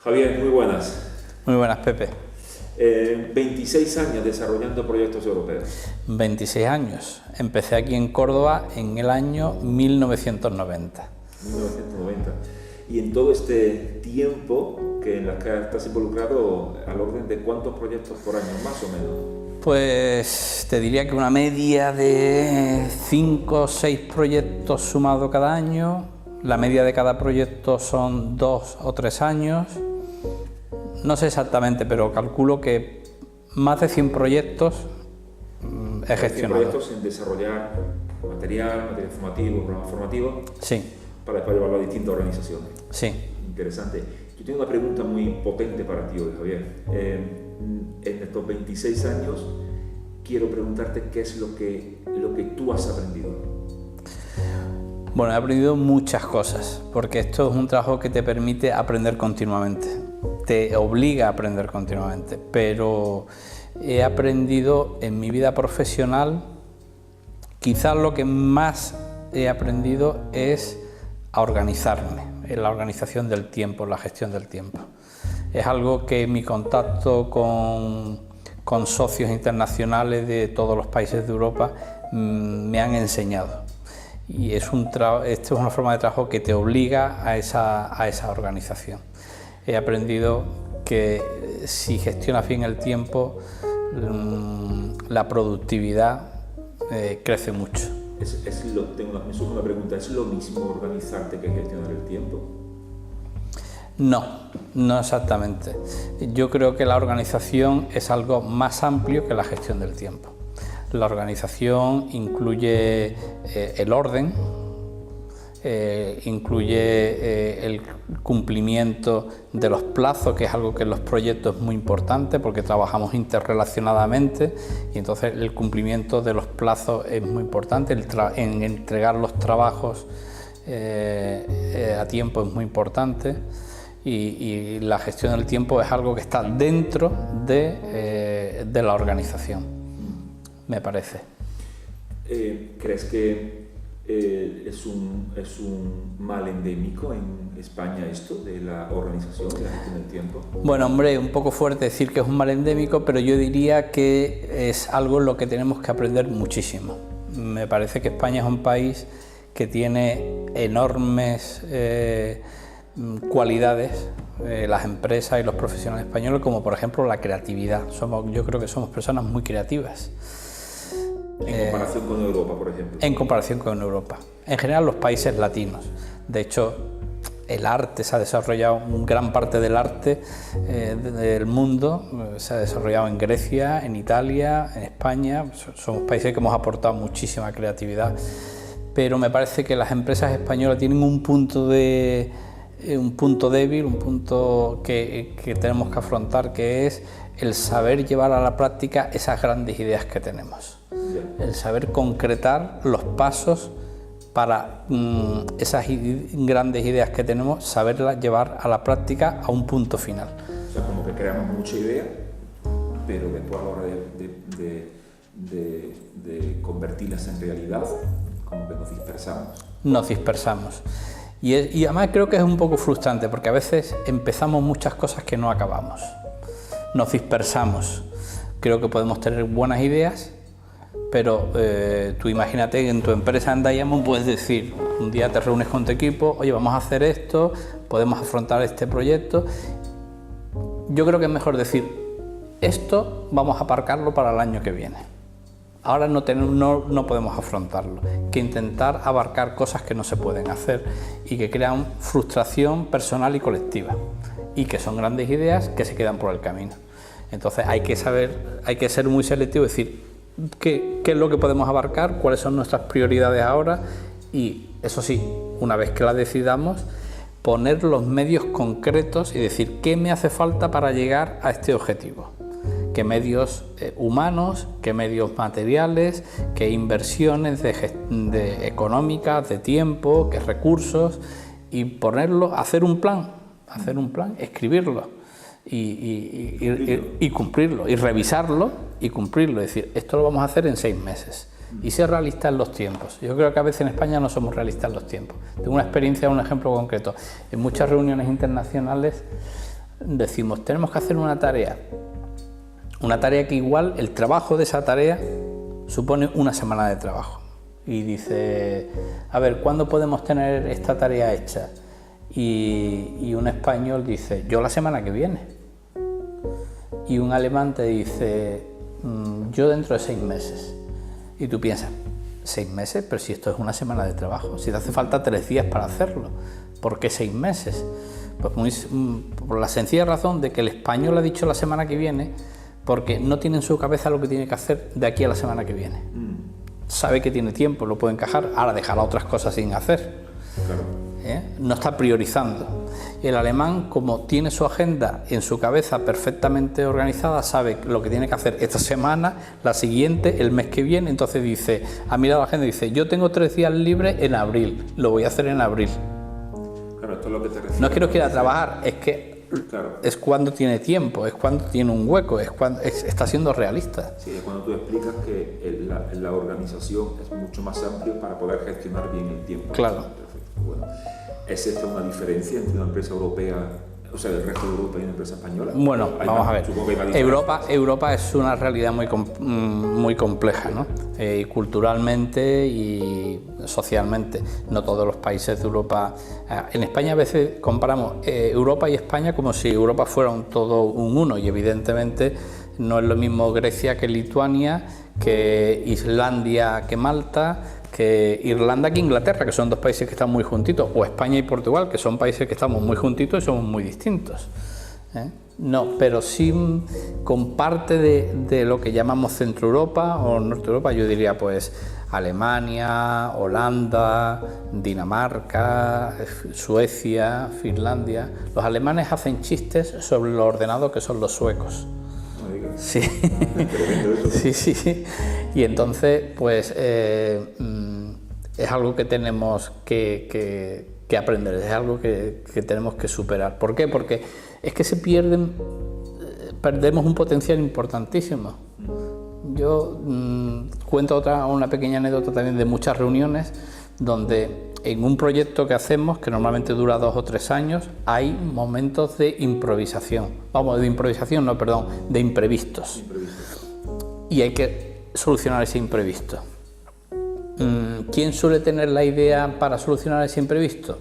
Javier, muy buenas. Muy buenas, Pepe. 26 años desarrollando proyectos europeos. 26 años. Empecé aquí en Córdoba en el año 1990. 1990. Y en todo este tiempo que en la que estás involucrado, ¿al orden de cuántos proyectos por año, más o menos? Pues te diría que una media de 5 o 6 proyectos sumados cada año. La media de cada proyecto son 2 o 3 años. No sé exactamente, pero calculo que más de 100 proyectos he gestionado. 100 proyectos en desarrollar material formativo, programas formativos. Sí. Para después llevarlo a distintas organizaciones. Sí. Interesante. Yo tengo una pregunta muy potente para ti hoy, Javier. En estos 26 años quiero preguntarte qué es lo que tú has aprendido. Bueno, he aprendido muchas cosas, porque esto es un trabajo que te permite aprender continuamente, te obliga a aprender continuamente, pero he aprendido en mi vida profesional, quizás lo que más he aprendido es a organizarme, en la organización del tiempo, la gestión del tiempo. Es algo que mi contacto con socios internacionales de todos los países de Europa me han enseñado. Y esto es una forma de trabajo que te obliga a esa organización. He aprendido que si gestionas bien el tiempo, la productividad crece mucho. Tengo una pregunta, ¿es lo mismo organizarte que gestionar el tiempo? No exactamente. Yo creo que la organización es algo más amplio que la gestión del tiempo. La organización incluye el orden, incluye el cumplimiento de los plazos, que es algo que en los proyectos es muy importante porque trabajamos interrelacionadamente y entonces el cumplimiento de los plazos es muy importante, en entregar los trabajos a tiempo es muy importante y la gestión del tiempo es algo que está dentro de la organización. Me parece. ¿Crees que es un mal endémico en España esto de la organización, de la gestión del tiempo? Bueno, hombre, un poco fuerte decir que es un mal endémico, pero yo diría que es algo en lo que tenemos que aprender muchísimo. Me parece que España es un país que tiene enormes cualidades, las empresas y los profesionales españoles, como por ejemplo la creatividad. Yo creo que somos personas muy creativas. En comparación con Europa, por ejemplo. En comparación con Europa. En general los países latinos. De hecho, el arte se ha desarrollado, gran parte del arte del mundo se ha desarrollado en Grecia, en Italia, en España. Somos países que hemos aportado muchísima creatividad. Pero me parece que las empresas españolas tienen un punto débil, un punto que tenemos que afrontar, que es el saber llevar a la práctica esas grandes ideas que tenemos. El saber concretar los pasos para esas grandes ideas que tenemos, saberlas llevar a la práctica a un punto final. O sea, como que creamos mucha idea, pero después a la hora de convertirlas en realidad, como que nos dispersamos. Nos dispersamos. Y además creo que es un poco frustrante, porque a veces empezamos muchas cosas que no acabamos. Nos dispersamos. Creo que podemos tener buenas ideas, pero tú imagínate que en tu empresa en Diamond puedes decir, un día te reúnes con tu equipo, oye, vamos a hacer esto, podemos afrontar este proyecto. Yo creo que es mejor decir, esto vamos a aparcarlo para el año que viene. Ahora no podemos afrontarlo, que intentar abarcar cosas que no se pueden hacer y que crean frustración personal y colectiva y que son grandes ideas que se quedan por el camino. Entonces hay que ser muy selectivo, decir, ¿qué es lo que podemos abarcar? ¿Cuáles son nuestras prioridades ahora? Y eso sí, una vez que las decidamos, poner los medios concretos y decir qué me hace falta para llegar a este objetivo. ¿Qué medios humanos, qué medios materiales, qué inversiones económicas, de tiempo, qué recursos? Y ponerlo, hacer un plan, escribirlo. Y cumplirlo, y revisarlo y cumplirlo, es decir, esto lo vamos a hacer en 6 meses y ser realista en los tiempos. Yo creo que a veces en España no somos realistas en los tiempos. Tengo una experiencia, un ejemplo concreto. En muchas reuniones internacionales decimos, tenemos que hacer una tarea que igual el trabajo de esa tarea supone una semana de trabajo. Y dice, a ver, ¿cuándo podemos tener esta tarea hecha? Y un español dice, yo la semana que viene. Y un alemán te dice, yo dentro de 6 meses. Y tú piensas, 6 meses, pero si esto es una semana de trabajo, si te hace falta 3 días para hacerlo, ¿por qué 6 meses? Pues por la sencilla razón de que el español ha dicho la semana que viene, porque no tiene en su cabeza lo que tiene que hacer de aquí a la semana que viene. Sabe que tiene tiempo, lo puede encajar, ahora dejará otras cosas sin hacer. Claro. No está priorizando. Y el alemán, como tiene su agenda en su cabeza perfectamente organizada, sabe lo que tiene que hacer esta semana, la siguiente, el mes que viene. Entonces dice, ha mirado la agenda y dice, yo tengo 3 días libres en abril, lo voy a hacer en abril. Claro, esto es lo que te refieres. No es que no quiera trabajar, es que claro, es cuando tiene tiempo, es cuando tiene un hueco, es cuando está siendo realista. Sí, es cuando tú explicas que la organización es mucho más amplia para poder gestionar bien el tiempo. Claro. Perfecto. Bueno, ¿es esta una diferencia entre una empresa europea, o sea, el resto de Europa y una empresa española? Bueno, vamos a ver. Europa es una realidad muy compleja, ¿no? Y culturalmente y socialmente. No todos los países de Europa. En España a veces comparamos Europa y España como si Europa fuera todo un uno, y evidentemente no es lo mismo Grecia que Lituania, que Islandia que Malta, que Irlanda que Inglaterra, que son 2 países que están muy juntitos, o España y Portugal, que son países que estamos muy juntitos y somos muy distintos. No, pero sí con parte de lo que llamamos Centro Europa o Norte Europa, yo diría pues Alemania, Holanda, Dinamarca, Suecia, Finlandia. Los alemanes hacen chistes sobre lo ordenado que son los suecos. Sí. Sí. Y entonces, pues, es algo que tenemos que aprender, es algo que tenemos que superar. ¿Por qué? Porque es que perdemos un potencial importantísimo. Yo cuento una pequeña anécdota también de muchas reuniones donde en un proyecto que hacemos, que normalmente dura 2 o 3 años, hay momentos de improvisación. De imprevistos. Y hay que solucionar ese imprevisto. ¿Quién suele tener la idea para solucionar ese imprevisto?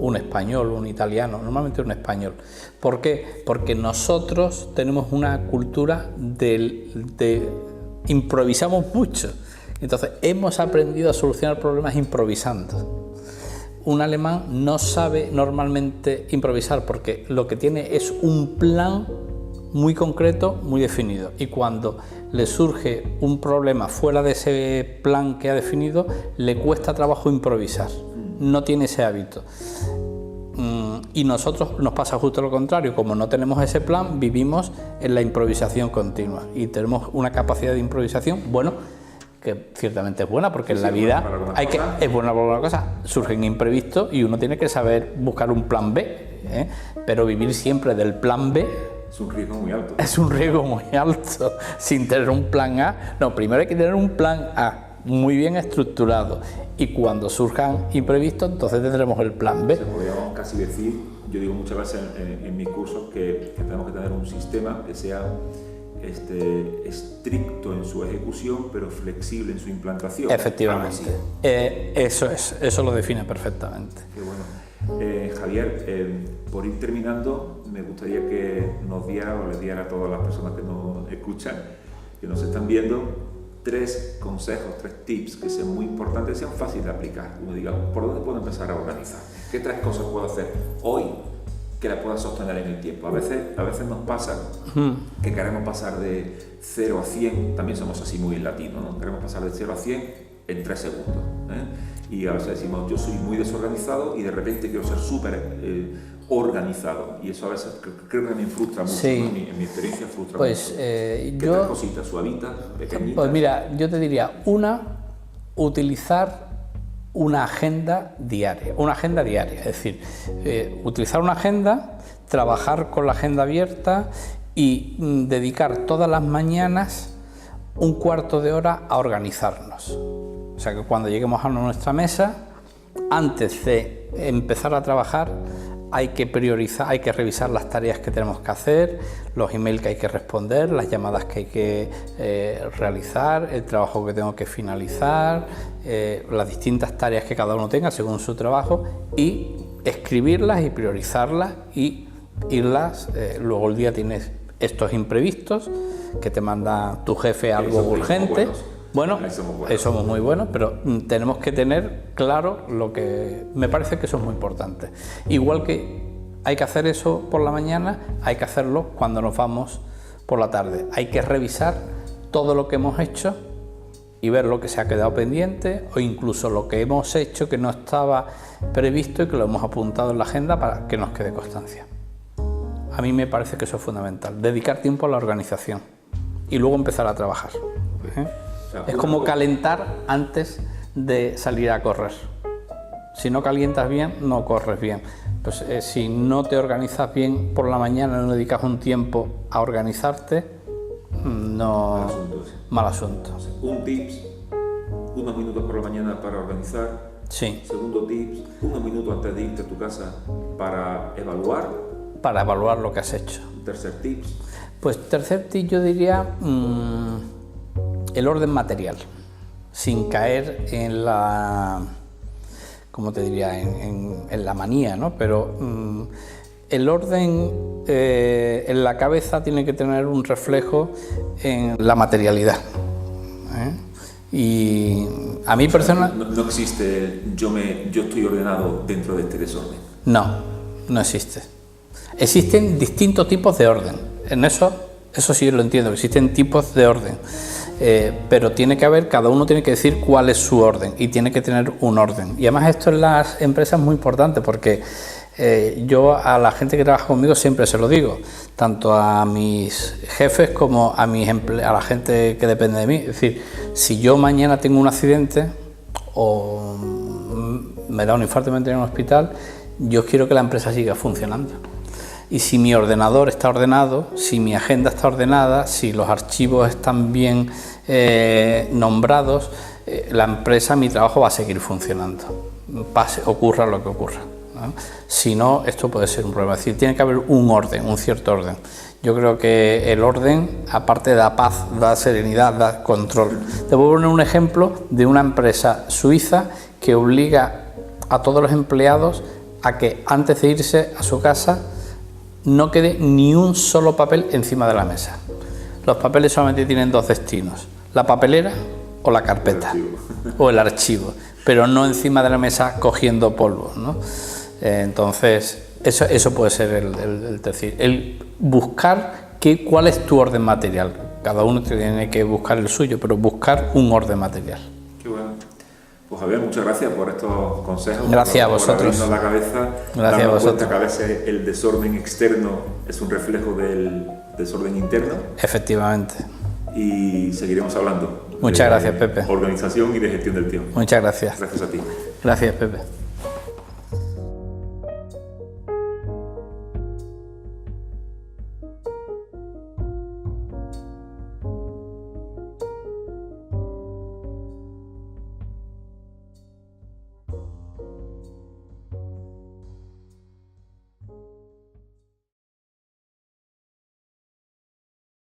Un español, un italiano, normalmente un español. ¿Por qué? Porque nosotros tenemos una cultura de improvisamos mucho. Entonces, hemos aprendido a solucionar problemas improvisando. Un alemán no sabe normalmente improvisar porque lo que tiene es un plan muy concreto, muy definido. Y cuando le surge un problema fuera de ese plan que ha definido, le cuesta trabajo improvisar. No tiene ese hábito. Y nosotros nos pasa justo lo contrario. Como no tenemos ese plan, vivimos en la improvisación continua. Y tenemos una capacidad de improvisación, que ciertamente es buena, porque en la vida es buena para alguna cosa, surgen imprevistos y uno tiene que saber buscar un plan B, pero vivir siempre del plan B es un riesgo muy alto. Es un riesgo muy alto, sin tener un plan A. No, primero hay que tener un plan A muy bien estructurado, y cuando surjan imprevistos, entonces tendremos el plan B. Podríamos casi decir, yo digo muchas veces en mis cursos que tenemos que tener un sistema que sea estricto en su ejecución, pero flexible en su implantación. Efectivamente. Eso lo define perfectamente. Qué bueno. Javier, por ir terminando, me gustaría que nos diera o les diera a todas las personas que nos escuchan, que nos están viendo, 3 consejos, 3 tips que sean muy importantes, que sean fáciles de aplicar. Uno diga, ¿por dónde puedo empezar a organizar? ¿Qué 3 cosas puedo hacer hoy que la pueda sostener en el tiempo? A veces nos pasa que queremos pasar de 0 a 100, también somos así muy latinos, ¿no? Queremos pasar de 0 a 100 en 3 segundos. Y a veces decimos, yo soy muy desorganizado y de repente quiero ser súper organizado. Y eso a veces creo que me frustra mucho, sí. ¿no? En mi experiencia frustra mucho. ¿Qué 3 cositas suavitas, pequeñitas? Pues mira, yo te diría, utilizar una agenda diaria, es decir, utilizar una agenda, trabajar con la agenda abierta y dedicar todas las mañanas un cuarto de hora a organizarnos. O sea, que cuando lleguemos a nuestra mesa, antes de empezar a trabajar, hay que priorizar, hay que revisar las tareas que tenemos que hacer, los emails que hay que responder, las llamadas que hay que realizar, el trabajo que tengo que finalizar, las distintas tareas que cada uno tenga según su trabajo, y escribirlas y priorizarlas y irlas. Luego el día tienes estos imprevistos que te manda tu jefe algo urgente. Bueno, somos muy buenos, pero tenemos que tener claro lo que... Me parece que eso es muy importante. Igual que hay que hacer eso por la mañana, hay que hacerlo cuando nos vamos por la tarde. Hay que revisar todo lo que hemos hecho y ver lo que se ha quedado pendiente, o incluso lo que hemos hecho que no estaba previsto y que lo hemos apuntado en la agenda para que nos quede constancia. A mí me parece que eso es fundamental, dedicar tiempo a la organización y luego empezar a trabajar. Es como calentar antes de salir a correr. Si no calientas bien, no corres bien. Pues si no te organizas bien por la mañana, no dedicas un tiempo a organizarte, no... Mal asunto. Un tips, unos minutos por la mañana para organizar. Sí. Segundo tips, unos minutos antes de irte a tu casa para evaluar. Para evaluar lo que has hecho. Tercer tips. Pues tercer tip yo diría... el orden material, sin caer en la, ¿cómo te diría?, en la manía, ¿no? Pero el orden en la cabeza tiene que tener un reflejo en la materialidad. Y a mí personalmente... No existe yo estoy ordenado dentro de este desorden. No existe. Existen distintos tipos de orden. En eso sí lo entiendo, existen tipos de orden. Pero tiene que haber, cada uno tiene que decir cuál es su orden y tiene que tener un orden. Y además esto en las empresas es muy importante porque yo a la gente que trabaja conmigo siempre se lo digo, tanto a mis jefes como a la gente que depende de mí. Es decir, si yo mañana tengo un accidente o me da un infarto y me entro en un hospital, yo quiero que la empresa siga funcionando. Y si mi ordenador está ordenado, si mi agenda está ordenada, si los archivos están bien nombrados, la empresa, mi trabajo va a seguir funcionando, ocurra lo que ocurra, ¿no? Si no, esto puede ser un problema. Es decir, tiene que haber un orden, un cierto orden. Yo creo que el orden, aparte da paz, da serenidad, da control. Te voy a poner un ejemplo de una empresa suiza que obliga a todos los empleados a que antes de irse a su casa no quede ni un solo papel encima de la mesa. Los papeles solamente tienen dos destinos: la papelera o la carpeta o el archivo, pero no encima de la mesa cogiendo polvo, ¿no? Entonces eso puede ser el buscar cuál es tu orden material. Cada uno tiene que buscar el suyo, pero buscar un orden material. Qué bueno. Pues Javier, muchas gracias por estos consejos. Gracias a vosotros. Por abrirnos la cabeza. Gracias a vosotros. Que a veces el desorden externo es un reflejo del desorden interno. Efectivamente. Y seguiremos hablando. Muchas gracias, Pepe. Organización y de gestión del tiempo. Muchas gracias. Gracias a ti. Gracias, Pepe.